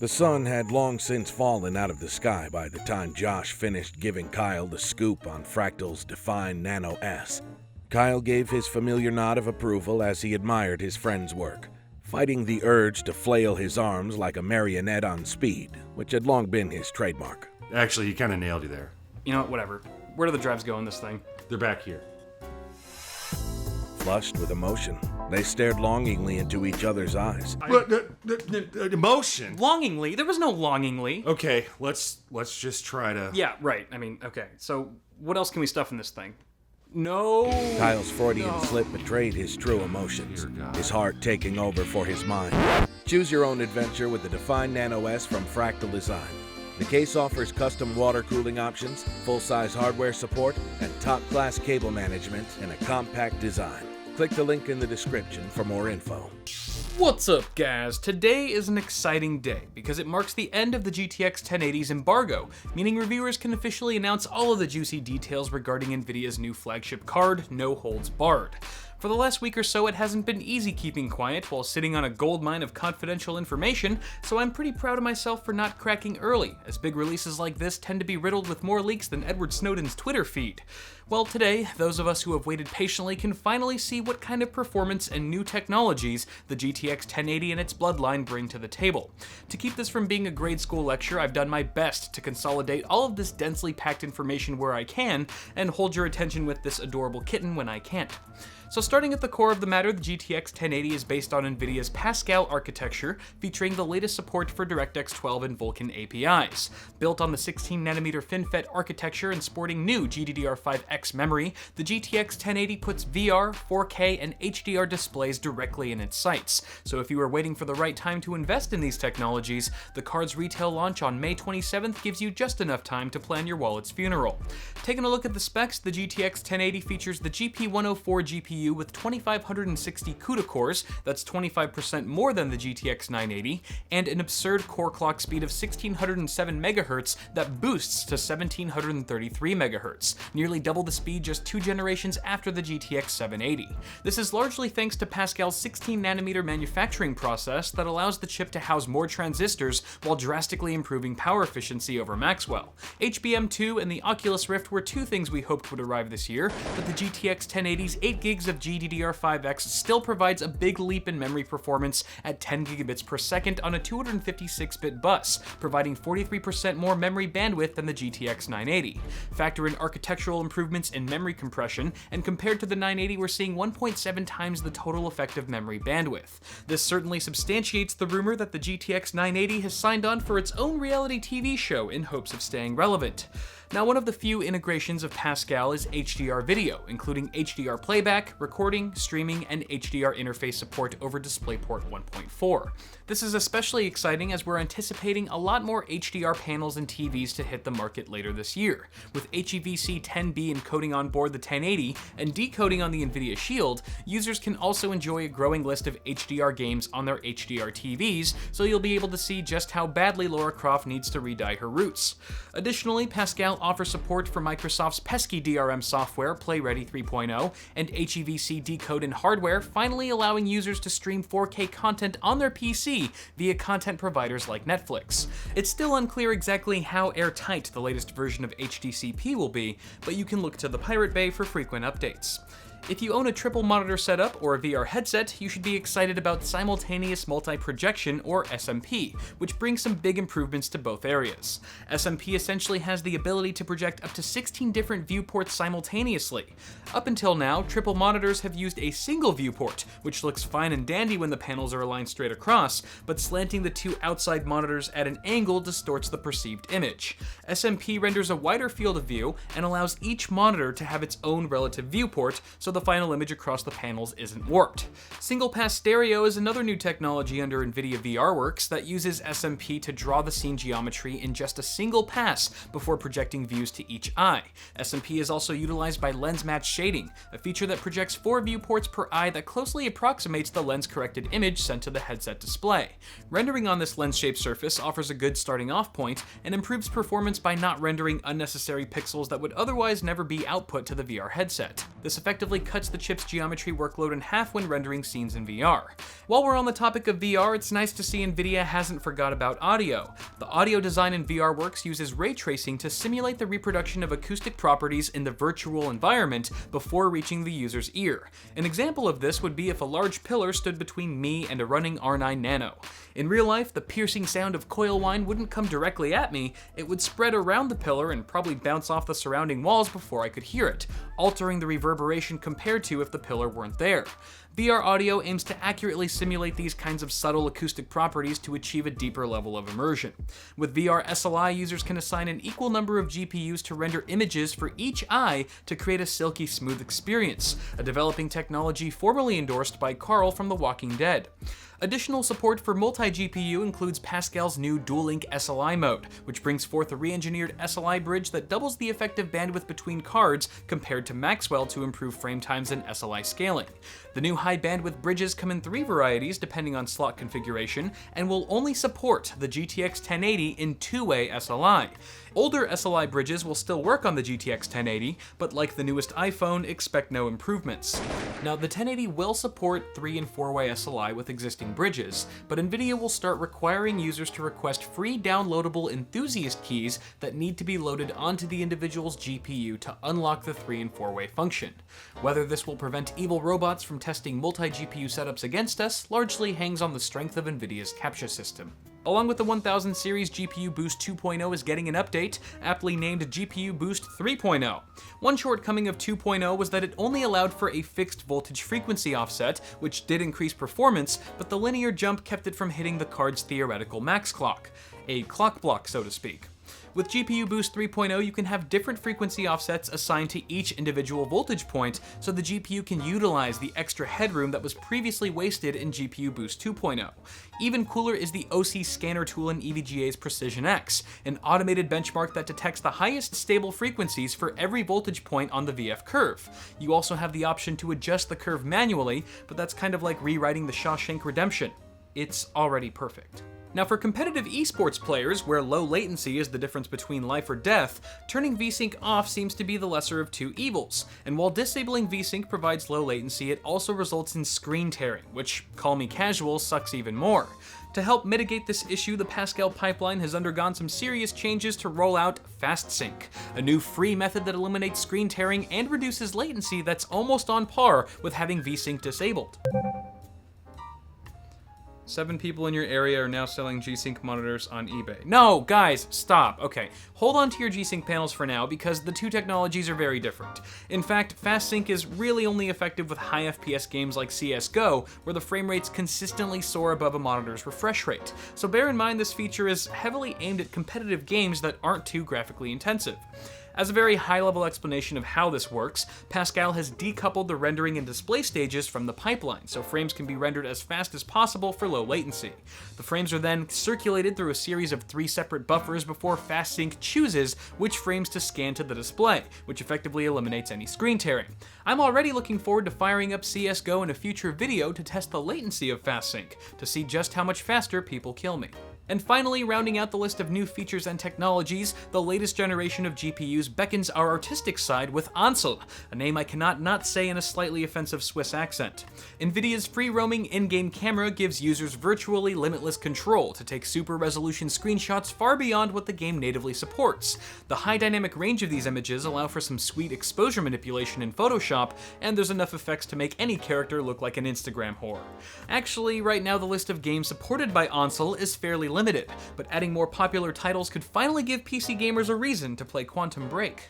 The sun had long since fallen out of the sky by the time Josh finished giving Kyle the scoop on Fractal's defined Nano S. Kyle gave his familiar nod of approval as he admired his friend's work, fighting the urge to flail his arms like a marionette on speed, which had long been his trademark. Actually, he kind of nailed you there. You know what, whatever. Where do the drives go in this thing? They're back here. Flushed with emotion, they stared longingly into each other's eyes. Emotion? Longingly? There was no longingly. Okay, let's just try to... Yeah, right. I mean, okay. So, what else can we stuff in this thing? No. Kyle's Freudian slip betrayed his true emotions, his heart taking over for his mind. Choose your own adventure with the defined Nano S from Fractal Design. The case offers custom water cooling options, full-size hardware support, and top-class cable management in a compact design. Click the link in the description for more info. What's up, guys? Today is an exciting day because it marks the end of the GTX 1080's embargo, meaning reviewers can officially announce all of the juicy details regarding Nvidia's new flagship card, no holds barred. For the last week or so, it hasn't been easy keeping quiet while sitting on a goldmine of confidential information, so I'm pretty proud of myself for not cracking early, as big releases like this tend to be riddled with more leaks than Edward Snowden's Twitter feed. Well, today, those of us who have waited patiently can finally see what kind of performance and new technologies the GTX 1080 and its bloodline bring to the table. To keep this from being a grade school lecture, I've done my best to consolidate all of this densely packed information where I can, and hold your attention with this adorable kitten when I can't. So starting at the core of the matter, the GTX 1080 is based on Nvidia's Pascal architecture, featuring the latest support for DirectX 12 and Vulkan APIs. Built on the 16nm FinFET architecture and sporting new GDDR5X memory, the GTX 1080 puts VR, 4K, and HDR displays directly in its sights. So if you are waiting for the right time to invest in these technologies, the card's retail launch on May 27th gives you just enough time to plan your wallet's funeral. Taking a look at the specs, the GTX 1080 features the GP104 GPU with 2560 CUDA cores, that's 25% more than the GTX 980, and an absurd core clock speed of 1607 MHz that boosts to 1733 MHz, nearly double the speed just 2 generations after the GTX 780. This is largely thanks to Pascal's 16nm manufacturing process that allows the chip to house more transistors while drastically improving power efficiency over Maxwell. HBM2 and the Oculus Rift were two things we hoped would arrive this year, but the GTX 1080's 8 gigs of GDDR5X still provides a big leap in memory performance at 10 gigabits per second on a 256-bit bus, providing 43% more memory bandwidth than the GTX 980. Factor in architectural improvements in memory compression, and compared to the 980, we're seeing 1.7 times the total effective memory bandwidth. This certainly substantiates the rumor that the GTX 980 has signed on for its own reality TV show in hopes of staying relevant. Now, one of the few integrations of Pascal is HDR video, including HDR playback, recording, streaming, and HDR interface support over DisplayPort 1.4. This is especially exciting as we're anticipating a lot more HDR panels and TVs to hit the market later this year. With HEVC 10B encoding on board the 1080 and decoding on the Nvidia Shield, users can also enjoy a growing list of HDR games on their HDR TVs, so you'll be able to see just how badly Lara Croft needs to re-dye her roots. Additionally, Pascal offers support for Microsoft's pesky DRM software, PlayReady 3.0, and HEVC decode in hardware, finally allowing users to stream 4K content on their PC via content providers like Netflix. It's still unclear exactly how airtight the latest version of HDCP will be, but you can look to the Pirate Bay for frequent updates. If you own a triple monitor setup or a VR headset, you should be excited about simultaneous multi-projection, or SMP, which brings some big improvements to both areas. SMP essentially has the ability to project up to 16 different viewports simultaneously. Up until now, triple monitors have used a single viewport, which looks fine and dandy when the panels are aligned straight across, but slanting the two outside monitors at an angle distorts the perceived image. SMP renders a wider field of view and allows each monitor to have its own relative viewport, so the final image across the panels isn't warped. Single pass stereo is another new technology under Nvidia VRWorks that uses SMP to draw the scene geometry in just a single pass before projecting views to each eye. SMP is also utilized by lens match shading, a feature that projects 4 viewports per eye that closely approximates the lens corrected image sent to the headset display. Rendering on this lens shaped surface offers a good starting off point and improves performance by not rendering unnecessary pixels that would otherwise never be output to the VR headset. This effectively cuts the chip's geometry workload in half when rendering scenes in VR. While we're on the topic of VR, it's nice to see Nvidia hasn't forgot about audio. The audio design in VRWorks uses ray tracing to simulate the reproduction of acoustic properties in the virtual environment before reaching the user's ear. An example of this would be if a large pillar stood between me and a running R9 Nano. In real life, the piercing sound of coil whine wouldn't come directly at me, it would spread around the pillar and probably bounce off the surrounding walls before I could hear it, altering the reverberation compared to if the pillar weren't there. VR audio aims to accurately simulate these kinds of subtle acoustic properties to achieve a deeper level of immersion. With VR SLI, users can assign an equal number of GPUs to render images for each eye to create a silky smooth experience, a developing technology formerly endorsed by Carl from The Walking Dead. Additional support for multi-GPU includes Pascal's new dual-link SLI mode, which brings forth a re-engineered SLI bridge that doubles the effective bandwidth between cards compared to Maxwell to improve frame times and SLI scaling. The new high-bandwidth bridges come in 3 varieties depending on slot configuration, and will only support the GTX 1080 in two-way SLI. Older SLI bridges will still work on the GTX 1080, but like the newest iPhone, expect no improvements. Now, the 1080 will support 3- and 4-way SLI with existing bridges, but Nvidia will start requiring users to request free downloadable enthusiast keys that need to be loaded onto the individual's GPU to unlock the 3- and 4-way function. Whether this will prevent evil robots from testing multi-GPU setups against us largely hangs on the strength of Nvidia's captcha system. Along with the 1000 series, GPU Boost 2.0 is getting an update, aptly named GPU Boost 3.0. One shortcoming of 2.0 was that it only allowed for a fixed voltage frequency offset, which did increase performance, but the linear jump kept it from hitting the card's theoretical max clock. A clock block, so to speak. With GPU Boost 3.0, you can have different frequency offsets assigned to each individual voltage point, so the GPU can utilize the extra headroom that was previously wasted in GPU Boost 2.0. Even cooler is the OC scanner tool in EVGA's Precision X, an automated benchmark that detects the highest stable frequencies for every voltage point on the VF curve. You also have the option to adjust the curve manually, but that's kind of like rewriting the Shawshank Redemption. It's already perfect. Now, for competitive esports players, where low latency is the difference between life or death, turning VSync off seems to be the lesser of two evils. And while disabling VSync provides low latency, it also results in screen tearing, which, call me casual, sucks even more. To help mitigate this issue, the Pascal pipeline has undergone some serious changes to roll out FastSync, a new free method that eliminates screen tearing and reduces latency that's almost on par with having VSync disabled. 7 people in your area are now selling G-Sync monitors on eBay. No, guys, stop. Okay, hold on to your G-Sync panels for now because the two technologies are very different. In fact, FastSync is really only effective with high FPS games like CSGO, where the frame rates consistently soar above a monitor's refresh rate. So bear in mind this feature is heavily aimed at competitive games that aren't too graphically intensive. As a very high-level explanation of how this works, Pascal has decoupled the rendering and display stages from the pipeline, so frames can be rendered as fast as possible for low latency. The frames are then circulated through a series of 3 separate buffers before FastSync chooses which frames to scan to the display, which effectively eliminates any screen tearing. I'm already looking forward to firing up CSGO in a future video to test the latency of FastSync, to see just how much faster people kill me. And finally, rounding out the list of new features and technologies, the latest generation of GPUs beckons our artistic side with Ansel, a name I cannot not say in a slightly offensive Swiss accent. Nvidia's free-roaming in-game camera gives users virtually limitless control to take super-resolution screenshots far beyond what the game natively supports. The high dynamic range of these images allow for some sweet exposure manipulation in Photoshop, and there's enough effects to make any character look like an Instagram whore. Actually, right now the list of games supported by Ansel is fairly limited, but adding more popular titles could finally give PC gamers a reason to play Quantum Break.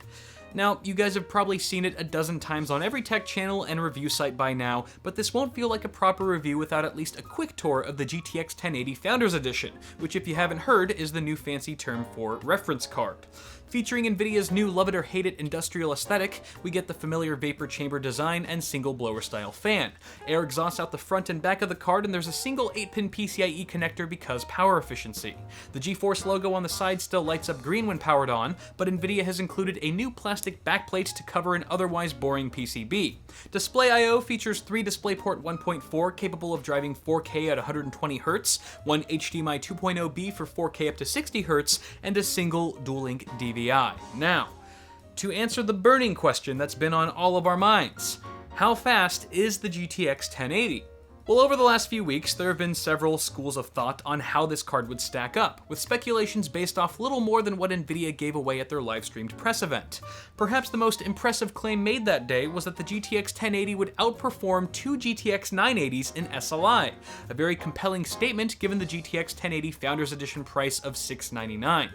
Now, you guys have probably seen it a dozen times on every tech channel and review site by now, but this won't feel like a proper review without at least a quick tour of the GTX 1080 Founders Edition, which, if you haven't heard, is the new fancy term for reference card. Featuring Nvidia's new love it or hate it industrial aesthetic, we get the familiar vapor chamber design and single blower style fan. Air exhausts out the front and back of the card, and there's a single 8-pin PCIe connector because power efficiency. The GeForce logo on the side still lights up green when powered on, but Nvidia has included a new plastic backplate to cover an otherwise boring PCB. Display I/O features 3 DisplayPort 1.4 capable of driving 4K at 120Hz, one HDMI 2.0B for 4K up to 60Hz, and a single dual-link DVI. Now, to answer the burning question that's been on all of our minds, How fast is the GTX 1080? Well, over the last few weeks, there have been several schools of thought on how this card would stack up, with speculations based off little more than what Nvidia gave away at their live-streamed press event. Perhaps the most impressive claim made that day was that the GTX 1080 would outperform two GTX 980s in SLI, a very compelling statement given the GTX 1080 Founders Edition price of $699.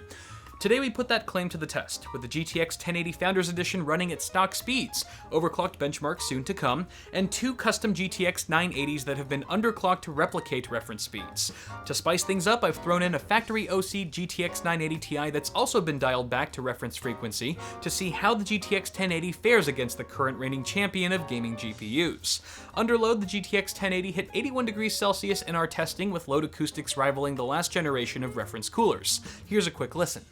Today we put that claim to the test, with the GTX 1080 Founders Edition running at stock speeds, overclocked benchmarks soon to come, and two custom GTX 980s that have been underclocked to replicate reference speeds. To spice things up, I've thrown in a factory OC GTX 980 Ti that's also been dialed back to reference frequency to see how the GTX 1080 fares against the current reigning champion of gaming GPUs. Under load, the GTX 1080 hit 81 degrees Celsius in our testing, with load acoustics rivaling the last generation of reference coolers. Here's a quick listen.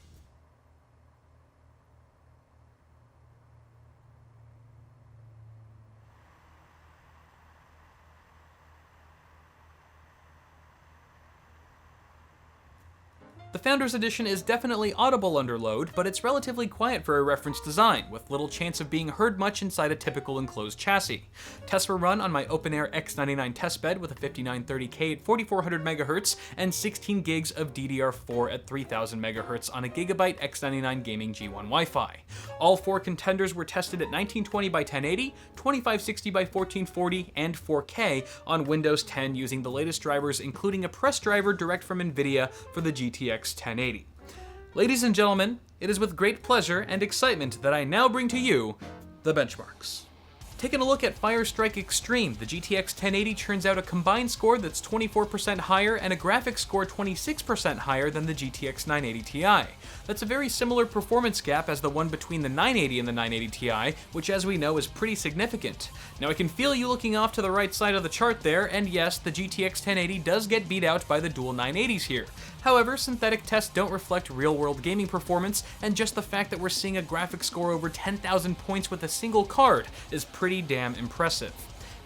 The Founders Edition is definitely audible under load, but it's relatively quiet for a reference design, with little chance of being heard much inside a typical enclosed chassis. Tests were run on my OpenAir X99 testbed with a 5930K at 4400 MHz and 16 gigs of DDR4 at 3000 MHz on a Gigabyte X99 Gaming G1 Wi-Fi. All four contenders were tested at 1920 by 1080, 2560 by 1440, and 4K on Windows 10 using the latest drivers, including a press driver direct from Nvidia for the GTX 1080. Ladies and gentlemen, it is with great pleasure and excitement that I now bring to you the benchmarks. Taking a look at Firestrike Extreme, the GTX 1080 turns out a combined score that's 24% higher and a graphics score 26% higher than the GTX 980 Ti. That's a very similar performance gap as the one between the 980 and the 980 Ti, which as we know is pretty significant. Now I can feel you looking off to the right side of the chart there, and yes, the GTX 1080 does get beat out by the dual 980s here. However, synthetic tests don't reflect real-world gaming performance, and just the fact that we're seeing a graphics score over 10,000 points with a single card is pretty damn impressive.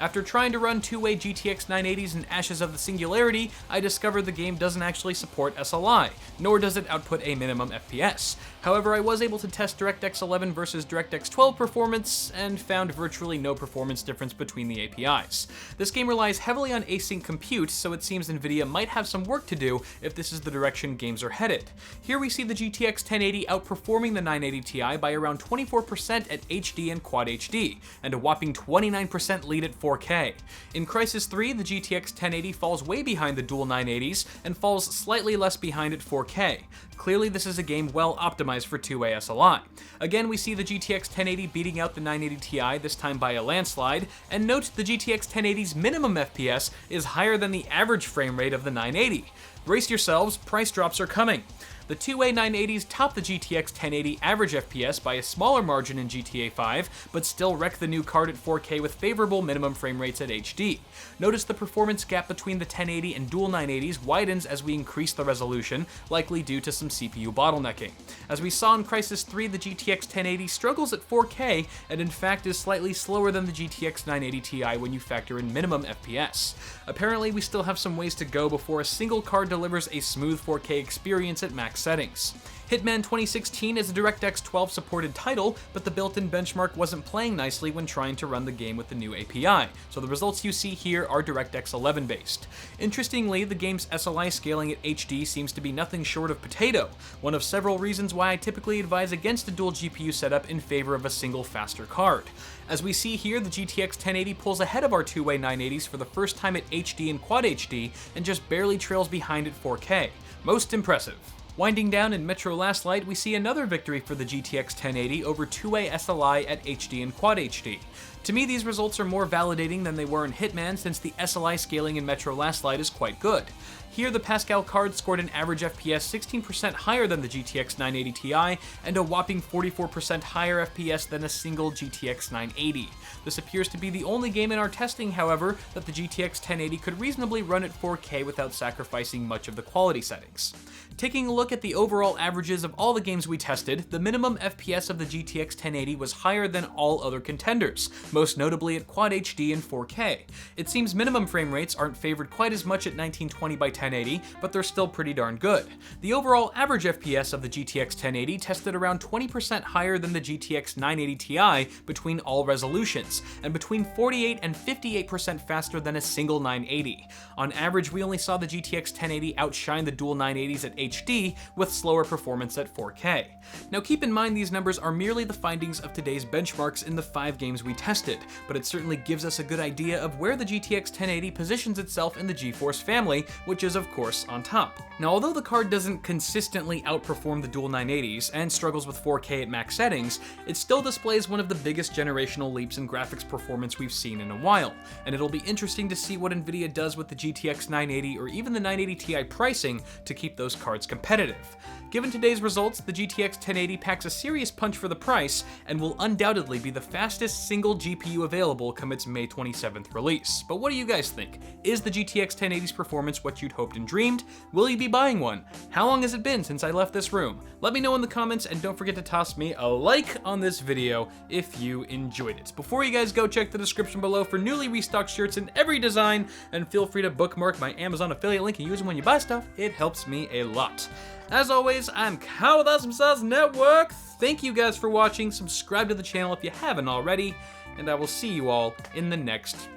After trying to run two-way GTX 980s in Ashes of the Singularity, I discovered the game doesn't actually support SLI, nor does it output a minimum FPS. However, I was able to test DirectX 11 versus DirectX 12 performance, and found virtually no performance difference between the APIs. This game relies heavily on async compute, so it seems Nvidia might have some work to do if this is the direction games are headed. Here we see the GTX 1080 outperforming the 980 Ti by around 24% at HD and Quad HD, and a whopping 29% lead at 4K. In CRYSIS 3, the GTX 1080 falls way behind the dual 980s, and falls slightly less behind at 4K. Clearly this is a game well optimized for 2-way SLI. Again, we see the GTX 1080 beating out the 980 Ti, this time by a landslide, and note the GTX 1080's minimum FPS is higher than the average frame rate of the 980. Brace yourselves, price drops are coming. The 2-way 980s top the GTX 1080 average FPS by a smaller margin in GTA 5, but still wreck the new card at 4K with favorable minimum frame rates at HD. Notice the performance gap between the 1080 and dual 980s widens as we increase the resolution, likely due to some CPU bottlenecking. As we saw in CRYSIS 3, the GTX 1080 struggles at 4K, and in fact is slightly slower than the GTX 980 Ti when you factor in minimum FPS. Apparently, we still have some ways to go before a single card delivers a smooth 4K experience at max settings. HITMAN 2016 is a DirectX 12 supported title, but the built-in benchmark wasn't playing nicely when trying to run the game with the new API, so the results you see here are DirectX 11 based. Interestingly, the game's SLI scaling at HD seems to be nothing short of potato, one of several reasons why I typically advise against a dual GPU setup in favor of a single faster card. As we see here, the GTX 1080 pulls ahead of our 2-way 980s for the first time at HD and Quad HD, and just barely trails behind at 4K. Most impressive. Winding down in Metro Last Light, we see another victory for the GTX 1080 over 2-way SLI at HD and Quad HD. To me, these results are more validating than they were in Hitman, since the SLI scaling in Metro Last Light is quite good. Here, the Pascal card scored an average FPS 16% higher than the GTX 980 Ti, and a whopping 44% higher FPS than a single GTX 980. This appears to be the only game in our testing, however, that the GTX 1080 could reasonably run at 4K without sacrificing much of the quality settings. Taking a look at the overall averages of all the games we tested, the minimum FPS of the GTX 1080 was higher than all other contenders, most notably at Quad HD and 4K. It seems minimum frame rates aren't favored quite as much at 1920 by 1080, but they're still pretty darn good. The overall average FPS of the GTX 1080 tested around 20% higher than the GTX 980 Ti between all resolutions, and between 48 and 58% faster than a single 980. On average, we only saw the GTX 1080 outshine the dual 980s at HD, with slower performance at 4K. Now keep in mind these numbers are merely the findings of today's benchmarks in the 5 games we tested, but it certainly gives us a good idea of where the GTX 1080 positions itself in the GeForce family, which is of course on top. Now although the card doesn't consistently outperform the dual 980s and struggles with 4K at max settings, it still displays one of the biggest generational leaps in graphics performance we've seen in a while, and it'll be interesting to see what Nvidia does with the GTX 980 or even the 980 Ti pricing to keep those cards competitive. Given today's results, the GTX 1080 packs a serious punch for the price and will undoubtedly be the fastest single GPU available come its May 27th release. But what do you guys think? Is the GTX 1080's performance what you'd hoped and dreamed? Will you be buying one? How long has it been since I left this room? Let me know in the comments, and don't forget to toss me a like on this video if you enjoyed it. Before you guys go, check the description below for newly restocked shirts in every design, and feel free to bookmark my Amazon affiliate link and use them when you buy stuff. It helps me a lot. As always, I'm Kyle with Awesome Sauce Network. Thank you guys for watching. Subscribe to the channel if you haven't already, and I will see you all in the next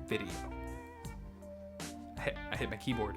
video. I hit my keyboard.